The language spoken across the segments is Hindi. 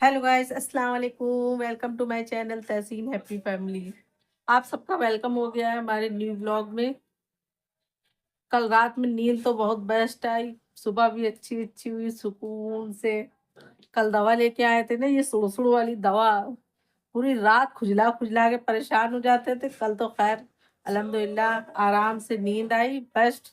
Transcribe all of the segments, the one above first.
हेलो गाइस, अस्सलाम वालेकुम। Welcome to my channel Tahseen happy family. आप सबका वेलकम हो गया है हमारे न्यू ब्लॉग में। कल रात में नींद तो बहुत बेस्ट आई, सुबह भी अच्छी अच्छी हुई सुकून से। कल दवा लेके आए थे ना, ये सुड़सुड़ वाली दवा। पूरी रात खुजला खुजला के परेशान हो जाते थे। कल तो खैर अल्हम्दुलिल्लाह आराम से नींद आई बेस्ट।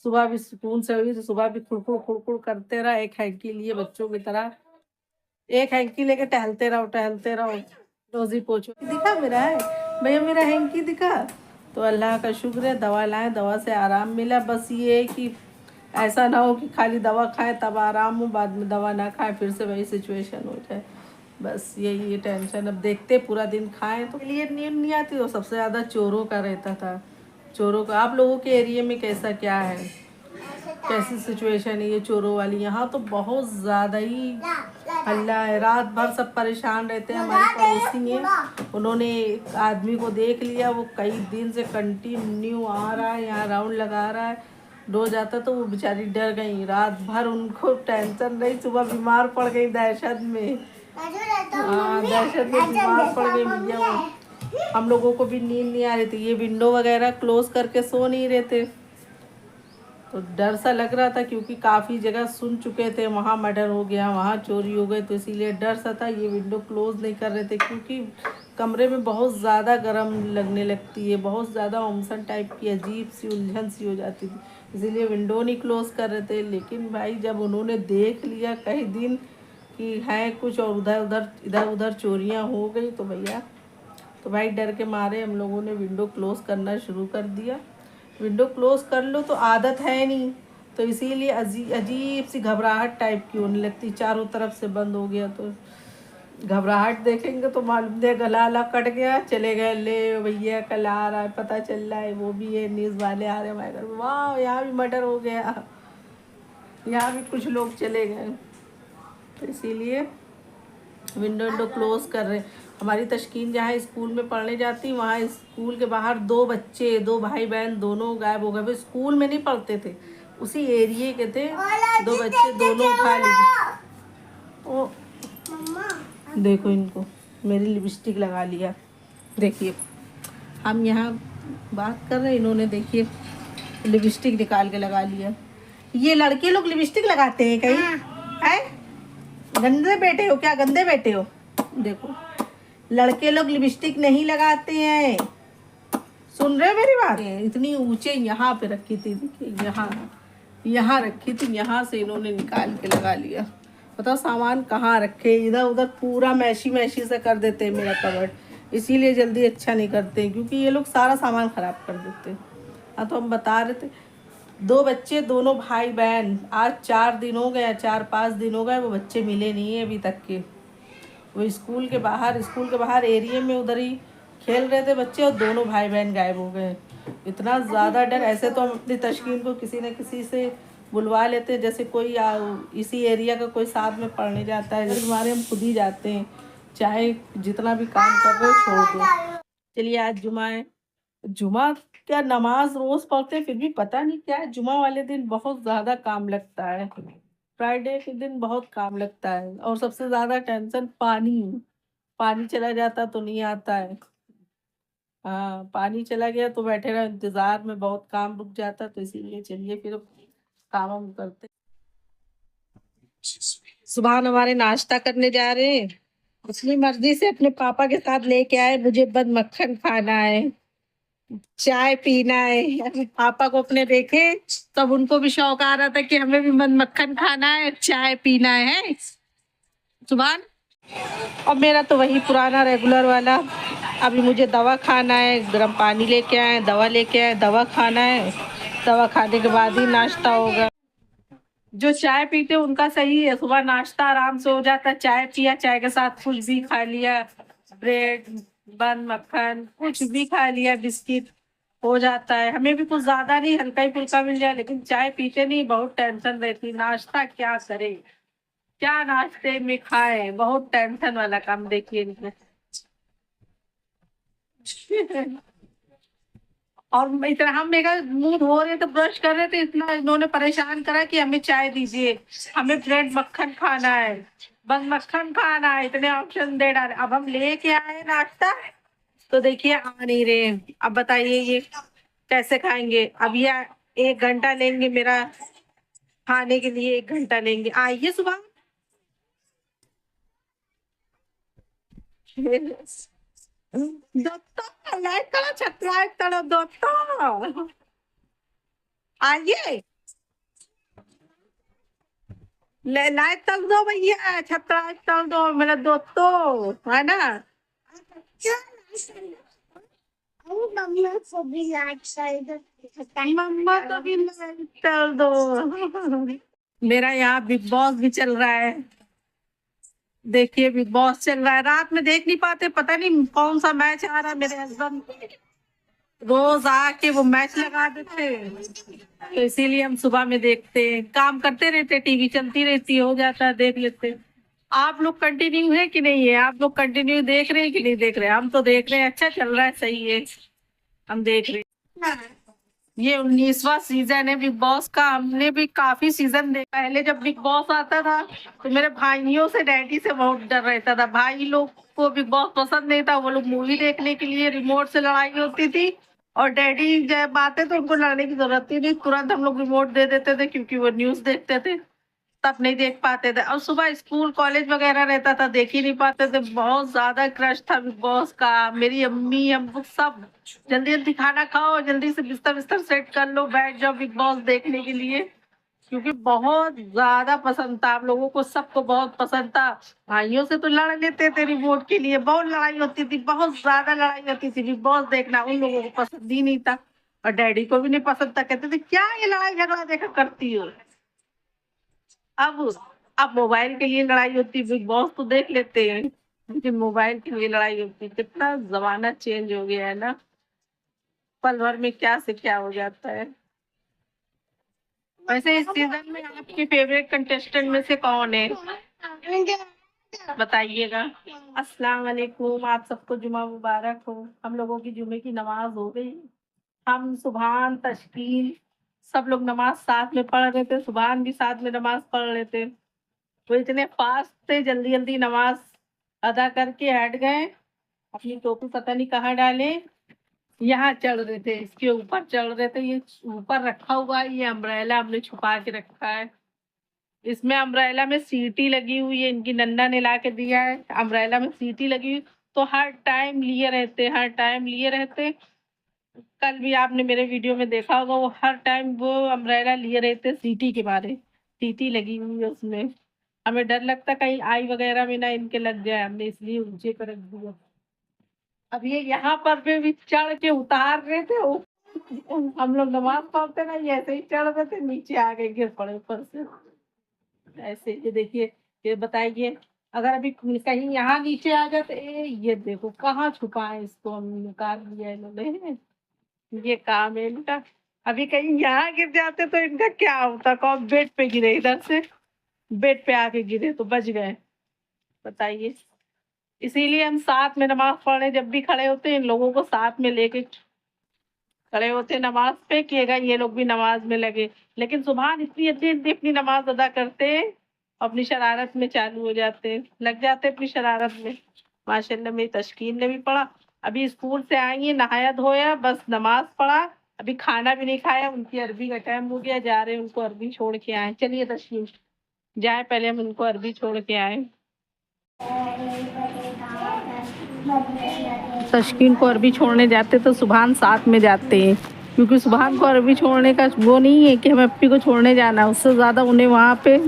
सुबह भी सुकून से हुई, तो सुबह भी खुड़खुड़ खुड़खुड़ करते रहा एक हैंकी लिए बच्चों की तरह। एक हैंकी लेके टहलते रहो। रोजी पोछो दिखा मेरा है भैया, मेरा हैंकी दिखा। तो अल्लाह का शुक्र है, दवा लाए, दवा से आराम मिला। बस ये है कि ऐसा ना हो कि खाली दवा खाएं तब आराम हो, बाद में दवा ना खाएं फिर से वही सिचुएशन हो जाए। बस यही ये टेंशन। अब देखते पूरा दिन खाएं तो लिए नींद नहीं आती। तो सबसे ज़्यादा चोरों का रहता था, चोरों का। आप लोगों के एरिया में कैसा क्या है, कैसी सिचुएशन है ये चोरों वाली? यहाँ तो बहुत ज़्यादा ही हल्ला है, रात भर सब परेशान रहते हैं। हमारे पड़ोसी हैं, उन्होंने एक आदमी को देख लिया, वो कई दिन से कंटिन्यू आ रहा है, यहाँ राउंड लगा रहा है। रोज आता तो वो बेचारी डर गई, रात भर उनको टेंशन रही, सुबह बीमार पड़ गई दहशत में। हाँ, दहशत में बीमार पड़ गई भैया वो। हम लोगों को भी नींद नहीं आ रही थी, ये विंडो वगैरह क्लोज करके सो नहीं रहे थे। तो डर सा लग रहा था, क्योंकि काफ़ी जगह सुन चुके थे वहाँ मर्डर हो गया, वहाँ चोरी हो गई, तो इसीलिए डर सा था। ये विंडो क्लोज़ नहीं कर रहे थे, क्योंकि कमरे में बहुत ज़्यादा गर्म लगने लगती है, बहुत ज़्यादा उमसन टाइप की अजीब सी उलझन सी हो जाती थी, इसीलिए विंडो नहीं क्लोज़ कर रहे थे। लेकिन भाई जब उन्होंने देख लिया कई दिन कि है कुछ, और इधर उधर चोरियाँ हो गई, तो भैया तो भाई डर के मारे हम लोगों ने विंडो क्लोज़ करना शुरू कर दिया। विंडो क्लोज कर लो तो आदत है नहीं, तो इसीलिए अजीब सी घबराहट टाइप की होने लगती, चारों तरफ से बंद हो गया तो घबराहट देखेंगे तो मालूम दे गला अला कट गया, चले गए ले भैया कल आ रहा है, पता चल रहा है वो भी है, न्यूज़ वाले आ रहे हैं हमारे घर में, वाह यहाँ भी मर्डर हो गया, यहाँ भी कुछ लोग चले गए। तो इसीलिए विंडो क्लोज कर रहे। हमारी तशकीन जहाँ स्कूल में पढ़ने जाती, वहाँ स्कूल के बाहर दो बच्चे, दो भाई बहन दोनों गायब हो गए। वो स्कूल में नहीं पढ़ते थे, उसी एरिए के थे। दो बच्चे दोनों उठा लिए। ओ देखो इनको, मेरी लिपस्टिक लगा लिया। देखिए हम यहाँ बात कर रहे हैं, इन्होंने देखिए लिपस्टिक निकाल के लगा लिया। ये लड़के लोग लिपस्टिक लगाते हैं कहीं? है गंदे बेटे हो क्या, गंदे बेटे हो? देखो लड़के लोग लिपस्टिक नहीं लगाते हैं। सुन रहे हो मेरी बात? इतनी ऊंचे यहाँ पे रखी थी, देखिए यहाँ यहाँ रखी थी, यहाँ से इन्होंने निकाल के लगा लिया। बताओ सामान कहाँ रखे, इधर उधर पूरा मैशी मैशी से कर देते हैं मेरा कबर्ड। इसीलिए जल्दी अच्छा नहीं करते, क्योंकि ये लोग सारा सामान खराब कर देते हैं। हाँ तो हम बता रहे थे, दो बच्चे दोनों भाई बहन, आज 4 दिन हो गए, 4-5 दिन हो गए, वो बच्चे मिले नहीं है अभी तक के। वो स्कूल के बाहर एरिया में उधर ही खेल रहे थे बच्चे, और दोनों भाई बहन गायब हो गए। इतना ज़्यादा डर। ऐसे तो हम अपनी तशकीन को किसी न किसी से बुलवा लेते, जैसे कोई इसी एरिया का कोई साथ में पढ़ने जाता है, जैसे हमारे हम खुद ही जाते हैं, चाहे जितना भी काम कर रहे हो छोड़ दो। चलिए आज जुमा है, जुमा क्या नमाज रोज पढ़ते, फिर भी पता नहीं क्या है, जुमा वाले दिन बहुत ज़्यादा काम लगता है। फ्राइडे के दिन बहुत काम लगता है, और सबसे ज़्यादा टेंशन पानी। पानी चला जाता तो नहीं आता है। हाँ पानी चला गया तो बैठे रहो इंतज़ार में, बहुत काम रुक जाता, तो इसीलिए चलिए फिर काम हम करते। सुबह हमारे नाश्ता करने जा रहे हैं, अपनी मर्जी से अपने पापा के साथ लेके आए, मुझे बद मक्खन खाना है, चाय पीना है। अभी पापा को अपने देखे तब उनको भी शौक आ रहा था कि हमें भी मद मक्खन खाना है, चाय पीना है। सुबह अब मेरा तो वही पुराना रेगुलर वाला, अभी मुझे दवा खाना है, गर्म पानी लेके आए, दवा लेके आए, दवा खाना है, दवा खाने के बाद ही नाश्ता होगा। जो चाय पीते उनका सही है, सुबह नाश्ता आराम से हो जाता है, चाय पिया, चाय के साथ कुछ भी खा लिया, ब्रेड बन मक्खन कुछ भी खा लिया, बिस्किट हो जाता है। हमें भी कुछ ज्यादा नहीं, हल्का ही फुल्का मिल जाए, लेकिन चाय पीते नहीं, बहुत टेंशन रहती। नाश्ता क्या करे, क्या नाश्ते में खाए, बहुत टेंशन वाला काम देखिए इनमें। और इतना हम मेरा मुंह धो रहे थे, ब्रश कर रहे थे, इतना इन्होंने परेशान करा कि हमें चाय दीजिए, हमें ब्रेड मक्खन खाना है, बस मक्खन खाना है, इतने ऑप्शन दे डाले। अब हम लेके आए नाश्ता, तो देखिए आ नहीं रहे। अब बताइए ये कैसे खाएंगे? अब ये 1 घंटा लेंगे मेरा खाने के लिए, 1 घंटा लेंगे। आइए सुबह। दोस्तों लाइट करो, छत लाइट करो दोस्तों, आइए। लाइट कर दो भैया, छत लाइट कर दो मेरे दोस्तों, है ना? मम्मा को भी लाइट कर दो। मेरा यहाँ बिग बॉस भी चल रहा है। देखिए बिग बॉस चल रहा है, रात में देख नहीं पाते, पता नहीं कौन सा मैच आ रहा है। मेरे हस्बैंड रोज आके वो मैच लगा देते, तो इसीलिए हम सुबह में देखते हैं, काम करते रहते, टीवी चलती रहती है, हो जाता है, देख लेते। आप लोग कंटिन्यू है कि नहीं है? आप लोग कंटिन्यू देख रहे हैं कि नहीं देख रहे? हम तो देख रहे हैं, अच्छा चल रहा है, सही है, हम देख रहे हैं। ये 19वां सीजन है बिग बॉस का। हमने भी काफी सीजन देखा। पहले जब बिग बॉस आता था तो मेरे भाइयों से, डैडी से बहुत डर रहता था। भाई लोग को बिग बॉस पसंद नहीं था, वो लोग मूवी देखने के लिए रिमोट से लड़ाई होती थी, और डैडी जब आते तो उनको लड़ने की जरूरत ही नहीं, तुरंत हम लोग रिमोट दे देते थे, क्योंकि वो न्यूज देखते थे, तब नहीं देख पाते थे। और सुबह स्कूल कॉलेज वगैरह रहता था, देख ही नहीं पाते थे। बहुत ज्यादा क्रश था बिग बॉस का। मेरी अम्मी, हम लोग सब जल्दी जल्दी खाना खाओ, जल्दी से बिस्तर बिस्तर सेट कर लो, बैठ जाओ बिग बॉस देखने के लिए, क्योंकि बहुत ज्यादा पसंद था। आप लोगों को सबको बहुत पसंद था। भाइयों से तो लड़ लेते थे रिमोट के लिए, बहुत लड़ाई होती थी, बहुत ज्यादा लड़ाई होती थी। बिग बॉस देखना उन लोगों को पसंद ही नहीं था, और डैडी को भी नहीं पसंद था, कहते थे क्या ये लड़ाई झगड़ा देखा करती हो। अब अब मोबाइल के लिए लड़ाई होती है, बिग बॉस तो देख लेते हैं, लेकिन मोबाइल के लिए लड़ाई होती है। कितना जमाना चेंज हो गया है ना, पल भर में क्या से क्या हो जाता है। वैसे इस सीजन में आपकी फेवरेट कंटेस्टेंट में से कौन है, बताइएगा। अस्सलाम वालेकुम, आप सबको जुमा मुबारक हो। हम लोगों की जुमे की नमाज हो गई। हम सुबहान तशकील सब लोग नमाज साथ में पढ़ रहे थे, सुबहान भी साथ में नमाज पढ़ रहे थे। वो इतने फास्ट थे, जल्दी जल्दी नमाज अदा करके हट गए। अपनी टोपी पता नहीं कहाँ डाले, यहाँ चढ़ रहे थे, इसके ऊपर चढ़ रहे थे। ये ऊपर रखा हुआ है, ये अम्ब्रेला हमने छुपा के रखा है। इसमें अम्ब्रेला में सीटी लगी हुई है, इनकी नन्ना ने ला के दिया है। अम्ब्रेला में सीटी लगी हुई, तो हर टाइम लिए रहते, हर टाइम लिए रहते। कल भी आपने मेरे वीडियो में देखा होगा, वो हर टाइम वो अम्ब्रेला लिए रहते, सीटी के मारे। सीटी लगी हुई है उसमें, हमें डर लगता कहीं आई वगैरह में ना इनके लग जाए, हमने इसलिए ऊंचे पर रख दिया। अब ये यहाँ पर भी चढ़ के उतार रहे थे हम लोग नमाज पढ़ते ना, ये ऐसे ही चढ़ रहे थे, नीचे आ गए, गिर पड़े ऊपर से ऐसे। ये देखिए, ये बताइए, अगर अभी कहीं यहाँ नीचे आ जाते, ये देखो कहाँ छुपाए इसको, हम निकाल लिया इन्होंने। ये काम है इनका। अभी कहीं यहाँ गिर जाते तो इनका क्या होता? कौन बेड पे गिरे, इधर से बेड पे आके गिरे तो बच गए, बताइए। इसीलिए हम साथ में नमाज पढ़ने जब भी खड़े होते हैं, इन लोगों को साथ में लेके खड़े होते नमाज पे, किएगा ये लोग भी नमाज में लगे। लेकिन सुबह इतनी जल्दी अपनी नमाज अदा करते हैं, अपनी शरारत में चालू हो जाते हैं, लग जाते हैं अपनी शरारत में। माशाल्लाह मेरी तशकीन ने भी पढ़ा, अभी स्कूल से आई है, नहाया धोया, बस नमाज पढ़ा, अभी खाना भी नहीं खाया। उनकी अरबी का टाइम हो गया, जा रहे हैं उनको अरबी छोड़ के आए। चलिए तशकीन जाए, पहले हम उनको अरबी छोड़ के आए। तशकीन को अरबी छोड़ने जाते तो सुबहान साथ में जाते हैं, क्योंकि सुबहान को अरबी छोड़ने का वो नहीं है कि हमें अप्पी को छोड़ने जाना, उससे ज़्यादा उन्हें वहाँ पे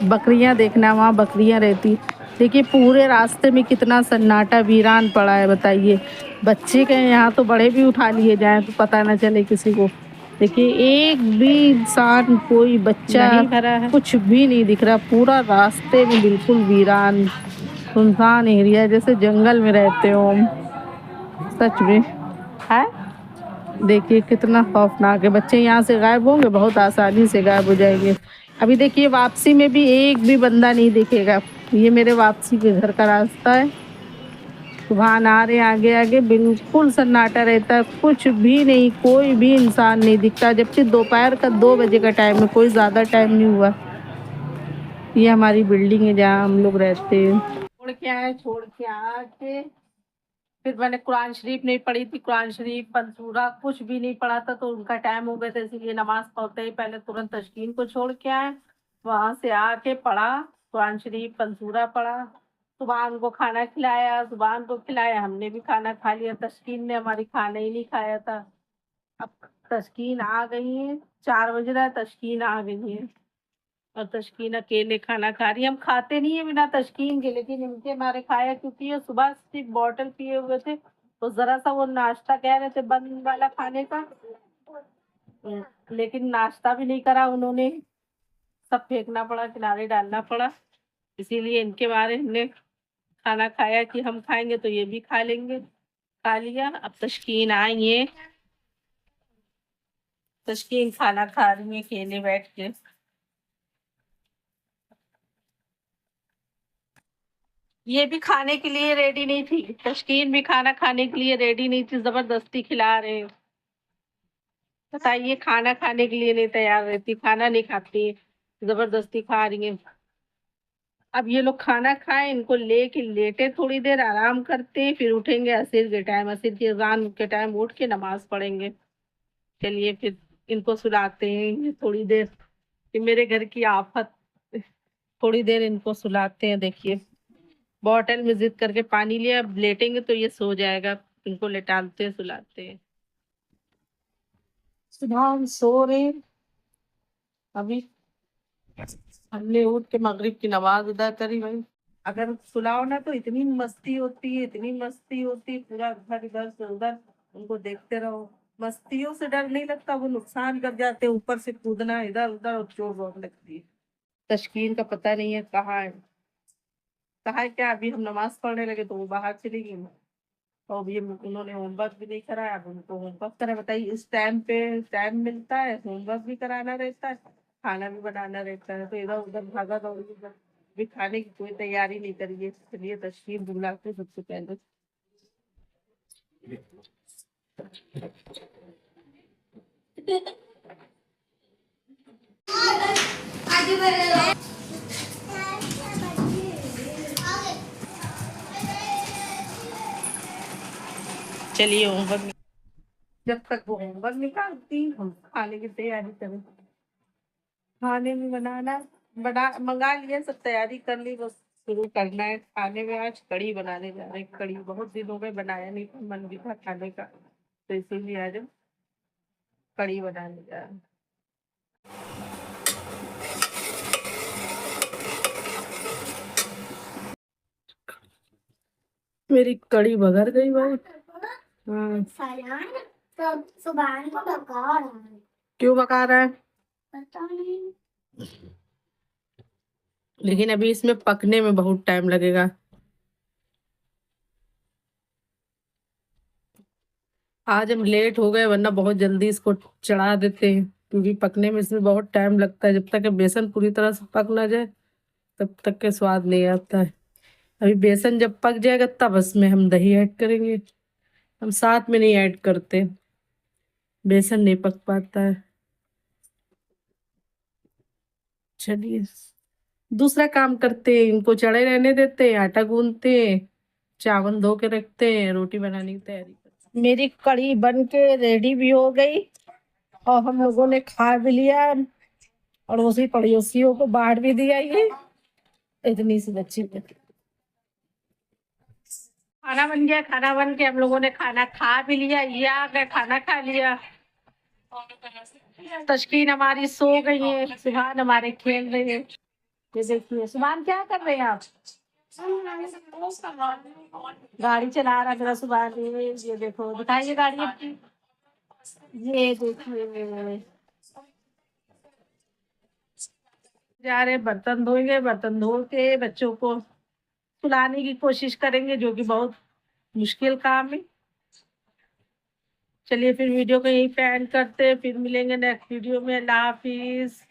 बकरियाँ देखना, वहाँ बकरियाँ रहती। देखिए पूरे रास्ते में कितना सन्नाटा वीरान पड़ा है, बताइए। बच्चे के यहाँ तो बड़े भी उठा लिए जाएँ तो पता ना चले किसी को। देखिए एक भी इंसान, कोई बच्चा कुछ भी नहीं दिख रहा, पूरा रास्ते में बिल्कुल वीरान सुनसान एरिया, जैसे जंगल में रहते हो हम, सच में है। देखिए कितना खौफनाक है। बच्चे यहाँ से गायब होंगे, बहुत आसानी से गायब हो जाएंगे। अभी देखिए वापसी में भी एक भी बंदा नहीं दिखेगा। ये मेरे वापसी के घर का रास्ता है, सुबह आ रहे आगे आगे, बिल्कुल सन्नाटा रहता है, कुछ भी नहीं, कोई भी इंसान नहीं दिखता, जबकि दोपहर का 2 बजे का टाइम है, कोई ज़्यादा टाइम नहीं हुआ। ये हमारी बिल्डिंग है जहाँ हम लोग रहते हैं। छोड़ के आके फिर मैंने कुरान शरीफ नहीं पढ़ी थी, कुरान शरीफ पंसूरा कुछ भी नहीं पढ़ा था, तो उनका टाइम हो गया था, इसीलिए नमाज पढ़ते ही पहले तुरंत तशकीन को छोड़ के आए। वहां से आके पढ़ा, कुरान शरीफ पंसूरा पढ़ा, सुबह उनको खाना खिलाया, सुबह उनको खिलाया, हमने भी खाना खा लिया। तशकीन ने हमारी खाना ही नहीं खाया था। अब तशकीन आ गई है, 4 बज रहा है, तशकीन आ गई है और तशकीन अकेले खाना खा रही है। हम खाते नहीं है बिना तशकीन के, लेकिन इनके हमारे खाया, क्योंकि ये सुबह सिर्फ बॉटल पिए हुए थे, तो जरा सा वो नाश्ता कह रहे थे बंद वाला खाने का, लेकिन नाश्ता भी नहीं करा उन्होंने, सब फेंकना पड़ा, किनारे डालना पड़ा। इसीलिए इनके बारे हमने खाना खाया कि हम खाएंगे तो ये भी खा लेंगे, खा लिया। अब तशकीन आई है, तशकीन खाना खा रही है अकेले बैठ के। ये भी खाने के लिए रेडी नहीं थी, तशकीन भी खाना खाने के लिए रेडी नहीं थी, जबरदस्ती खिला रहे हैं। बताइए, खाना खाने के लिए नहीं तैयार रहती, खाना नहीं खाती, जबरदस्ती खा रही है। अब ये लोग खाना खाएं, इनको लेके लेटे, थोड़ी देर आराम करते, फिर उठेंगे असर के टाइम, असर की अजान के टाइम उठ के नमाज पढ़ेंगे। चलिए फिर इनको सुलाते हैं थोड़ी देर, कि मेरे घर की आफत, थोड़ी देर इनको सुलाते हैं। देखिए, बॉटल में जिद करके पानी लिया, अब लेटेंगे तो ये सो जाएगा, इनको लेटालते हैं, सुलाते हैं। सुबह हम सो रहे हैं, अभी हमने उठ के मगरिब की नमाज अदा करी भाई। अगर सुलाओ ना तो इतनी मस्ती होती है, इतनी मस्ती होती है, पूरा घर इधर से उधर उनको देखते रहो। मस्तियों से डर नहीं लगता, वो नुकसान कर जाते हैं, ऊपर से कूदना इधर उधर और चोट बहुत लगती है। तशकीन का पता नहीं है कहाँ है, कहा है क्या, अभी हम नमाज पढ़ने लगे तो वो बाहर चली गई, और अभी उन्होंने होमवर्क भी नहीं कराया, अब उनको होमवर्क करा। बताइए, इस टाइम पे टाइम मिलता है, होमवर्क भी कराना रहता है, खाना भी बनाना रहता है, तो इधर उधर भागा दौड़ी, भी खाने की कोई तैयारी नहीं करी है। चलिए तशकीन बुलाते सबसे पहले। चलिए होमवर्क, जब तक वो होमवर्क निकालती हम खाने की तैयारी करें। खाने में बनाना, मंगा लिया, सब तैयारी कर ली, बस शुरू करना है। खाने में आज कढ़ी बनाने जा रहे हैं, कढ़ी बहुत दिनों में बनाया नहीं था, मन भी था खाने का, तो इसीलिए आज हम कढ़ी बनाने जा रहे हैं। मेरी कढ़ी बघर गई भाई। हाँ, तो सुबह को भगा रहा है। क्यों पका रहा है? पता नहीं। लेकिन अभी इसमें पकने में बहुत टाइम लगेगा। आज हम लेट हो गए, वरना बहुत जल्दी इसको चढ़ा देते हैं, क्योंकि पकने में इसमें बहुत टाइम लगता है। जब तक बेसन पूरी तरह से पक ना जाए तब तक के स्वाद नहीं आता है। अभी बेसन जब पक जाएगा तब इसमें हम दही ऐड करेंगे, हम साथ में नहीं ऐड करते, बेसन नहीं पक पाता है। चलिए दूसरा काम करते हैं, इनको चढ़े रहने देते हैं, आटा गूंदते हैं, चावल धो के रखते हैं, रोटी बनाने की तैयारी करते हैं। मेरी कढ़ी बन के रेडी भी हो गई और हम लोगों ने खा भी लिया, और उसी पड़ोसियों को बांट भी दिया। ये इतनी सी बच्ची में खाना बन गया, खाना बन के हम लोगों ने खाना खा भी लिया, ये आ गए खाना खा लिया। तशकीन हमारी सो गई है, सुभान हमारे खेल रहे हैं। ये देखिए, सुभान क्या कर रहे हैं आप? गाड़ी चला रहा मेरा सुभान। ये देखो, दिखाइए गाड़ी अपनी, ये देखिए जा रहे, बर्तन धोएंगे, बर्तन धो के बच्चों को सुलाने की कोशिश करेंगे, जो कि बहुत मुश्किल काम है। चलिए फिर वीडियो को यहीं पे एंड करते हैं, फिर मिलेंगे नेक्स्ट वीडियो में। अल्लाह हाफिज।